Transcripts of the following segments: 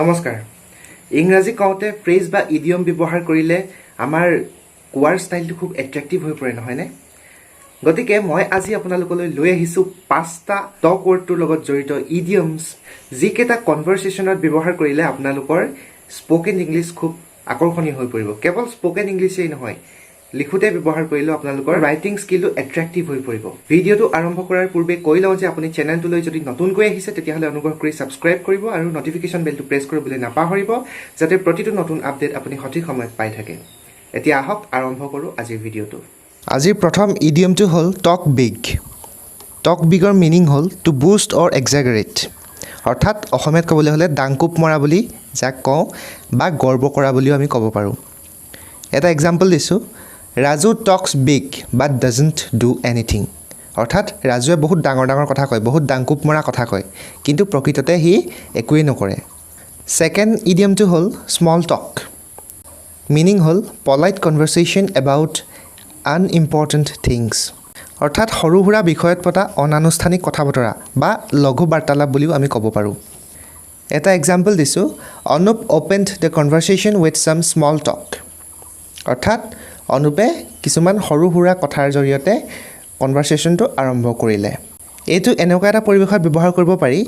নমস্কাৰ ইংৰাজী কওঁতে ফ্ৰেজ বা ইডিয়ম ব্যৱহাৰ কৰিলে আমাৰ কোৱাৰ ষ্টাইলটো খুব এট্ৰেক্টিভ হৈ পৰে নহয়নে গতিকে মই আজি আপোনালোকলৈ লৈ আহিছো পাঁচটা টক ৱৰ্ডটোৰ লগত জড়িত ইডিয়মছ যিকেইটা কনভাৰচেশ্যনত ব্যৱহাৰ কৰিলে আপোনালোকৰ স্পোকেন ইংলিছ খুব আকৰ্ষণীয় হৈ পৰিব কেৱল স্পোকেন ইংলিছেই নহয় লিখোতে ব্যৱহাৰ কৰিলে আপোনালোকৰ ৰাইটিং স্কিলটো এট্ৰেক্টিভ হৈ পৰিব ভিডিঅটো আৰম্ভ কৰাৰ পূৰ্বে কৈ লওঁ যে আপুনি চেনেলটোলৈ যদি নতুনকৈ আহিছে তেতিয়াহলে অনুগ্ৰহ কৰি সাবস্ক্ৰাইব কৰিব আৰু নটিফিকেশন বেলটো প্ৰেছ কৰিবলৈ নাপাহৰিব যাতে প্ৰতিটো নতুন আপডেট আপুনি সঠিক সময়ত পাই থাকে এতিয়া আহক আৰম্ভ কৰো আজিৰ ভিডিঅটো আজিৰ প্ৰথম ইডিয়মটো হ'ল টক বিগ টক বিগৰ মিনিং হ'ল টু বুষ্ট অৰ এক্সাগাৰেট অৰ্থাৎ অসমীয়াত ক'বলৈ হ'লে ডাংকুপ মৰা বুলি যাক কওঁ বা গৰ্ব কৰা বুলিও আমি ক'ব পাৰোঁ এটা এক্সাম্পল দিছোঁ Raju talks big but doesn't do anything অৰ্থাৎ ৰাজুৱে বহুত ডাঙৰ ডাঙৰ কথা কয় বহুত ডাংকুপ মৰা কথা কয় কিন্তু প্ৰকৃততে সি একোৱেই নকৰে ছেকেণ্ড ইডিয়মটো হ'ল স্মল টক মিনিং হ'ল পলাইট কনভাৰচেশ্যন এবাউট আনইম্পৰ্টেণ্ট থিংছ অৰ্থাৎ সৰু সুৰা বিষয়ত পতা অনানুষ্ঠানিক কথা বতৰা বা লঘু বাৰ্তালাপ বুলিও আমি ক'ব পাৰোঁ এটা এক্সাম্পল দিছোঁ Anup opened the conversation with some small talk অৰ্থাৎ অনুপে কিছুমান সৰু সুৰা কথাৰ জৰিয়তে কনভাৰচেশ্যনটো আৰম্ভ কৰিলে এইটো এনেকুৱা এটা পৰিৱেশত ব্যৱহাৰ কৰিব পাৰি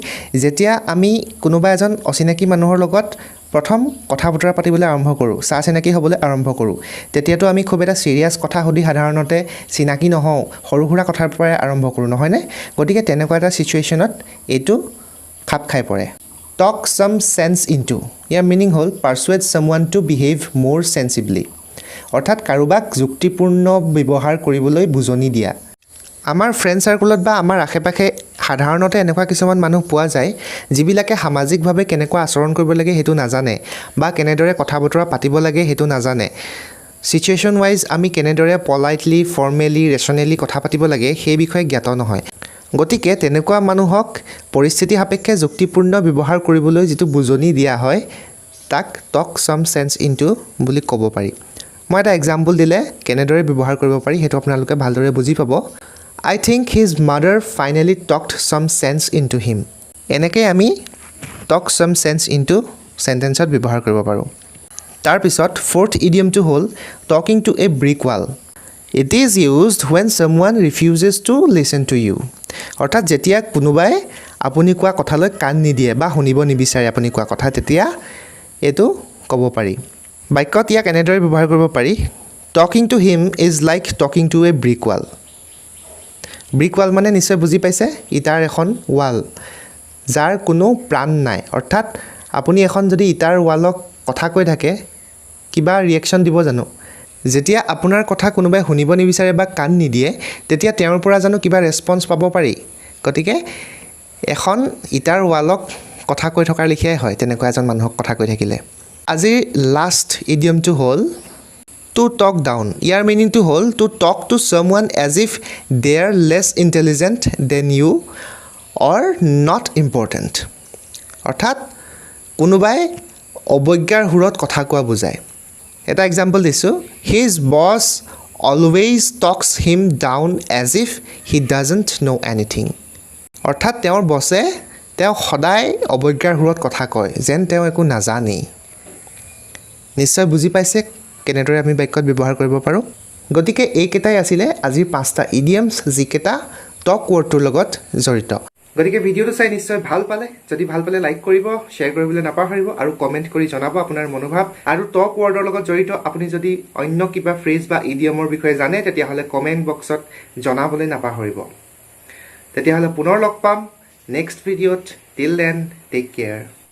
যেতিয়া আমি কোনোবা এজন অচিনাকি মানুহৰ লগত প্ৰথম কথা বতৰা পাতিবলৈ আৰম্ভ কৰোঁ চা চিনাকি হ'বলৈ আৰম্ভ কৰোঁ তেতিয়াতো আমি খুব এটা চিৰিয়াছ কথা সুধি সাধাৰণতে চিনাকি নহওঁ সৰু সুৰা কথাৰ পৰাই আৰম্ভ কৰোঁ নহয়নে গতিকে তেনেকুৱা এটা চিচুৱেশ্যনত এইটো খাপ খাই পৰে টক ছাম চেন্স ইনটু ইয়াৰ মিনিং হ'ল পাৰ্চুৱেড ছামৱান টু বিহেভ মোৰ চেন্সিবলি অৰ্থাৎ কাৰোবাক যুক্তিপূৰ্ণ ব্যৱহাৰ কৰিবলৈ বুজনি দিয়া আমাৰ ফ্ৰেণ্ড চাৰ্কুলত বা আমাৰ আশে পাশে সাধাৰণতে এনেকুৱা কিছুমান মানুহ পোৱা যায় যিবিলাকে সামাজিকভাৱে কেনেকুৱা আচৰণ কৰিব লাগে সেইটো নাজানে বা কেনেদৰে কথা বতৰা পাতিব লাগে সেইটো নাজানে চিচুৱেশ্যন ৱাইজ আমি কেনেদৰে পলাইটলি ফৰ্মেলি ৰেচনেলি কথা পাতিব লাগে সেই বিষয়ে জ্ঞাত নহয় গতিকে তেনেকুৱা মানুহক পৰিস্থিতি সাপেক্ষে যুক্তিপূৰ্ণ ব্যৱহাৰ কৰিবলৈ যিটো বুজনি দিয়া হয় তাক টক ছাম চেন্স ইনটু বুলি ক'ব পাৰি মই এটা এক্সাম্পল দিলে কেনেদৰে ব্যৱহাৰ কৰিব পাৰি সেইটো আপোনালোকে ভালদৰে বুজি পাব I think his mother finally talked some sense into him. এনেকৈ আমি talk some sense into sentence-ত ব্যৱহাৰ কৰিব পাৰোঁ তাৰপিছত fourth idiom-টো হ'ল talking to a brick wall. It is used when someone refuses to listen to you. অৰ্থাৎ যেতিয়া কোনোবাই আপুনি কোৱা কথালৈ কাণ নিদিয়ে বা শুনিব নিবিচাৰে আপুনি কোৱা কথা তেতিয়া এইটো ক'ব পাৰি বাক্যত ইয়াক এনেদৰে ব্যৱহাৰ কৰিব পাৰি Talking to him is like talking to a brick wall. Brick wall মানে নিশ্চয় বুজি পাইছে ইটাৰ এখন ৱাল যাৰ কোনো প্ৰাণ নাই অৰ্থাৎ আপুনি এখন যদি ইটাৰ ৱালক কথা কৈ থাকে কিবা ৰিয়েকশ্যন দিব জানো যেতিয়া আপোনাৰ কথা কোনোবাই শুনিব নিবিচাৰে বা কাণ নিদিয়ে তেতিয়া তেওঁৰ পৰা জানো কিবা ৰেছপন্স পাব পাৰি গতিকে এখন ইটাৰ ৱালক কথা কৈ থকাৰ লিখিয়াই হয় তেনেকুৱা এজন মানুহক কথা কৈ থাকিলে আজিৰ লাষ্ট ইডিয়মটো হ'ল to talk down ইয়াৰ মিনিংটো হ'ল to talk to someone as if they are less intelligent than you or not important অৰ্থাৎ কোনোবাই অবজ্ঞাৰ সুৰত কথা কোৱা বুজায় এটা এক্সাম্পল দিছোঁ his boss always talks him down as if he doesn't know anything অৰ্থাৎ তেওঁৰ বছে তেওঁ সদায় অবজ্ঞাৰ সুৰত কথা কয় যেন তেওঁ একো নাজানেই নিশ্চয় বুজি পাইছে কেনেদৰে আমি বাক্যত ব্যৱহাৰ কৰিব পাৰোঁ গতিকে এইকেইটাই আছিলে আজিৰ পাঁচটা ইডিয়মছ যিকেইটা টক ৱৰ্ডটোৰ লগত জড়িত গতিকে ভিডিঅটো চাই নিশ্চয় ভাল পালে যদি ভাল পালে লাইক কৰিব শ্বেয়াৰ কৰিবলৈ নাপাহৰিব আৰু কমেণ্ট কৰি জনাব আপোনাৰ মনোভাৱ আৰু টক ৱৰ্ডৰ লগত জড়িত আপুনি যদি অন্য কিবা ফ্ৰেজ বা ইডিয়মৰ বিষয়ে জানে তেতিয়াহ'লে কমেণ্ট বক্সত জনাবলৈ নাপাহৰিব তেতিয়াহ'লে পুনৰ লগ পাম নেক্সট ভিডিঅ'ত টিল দেন টেক কেয়াৰ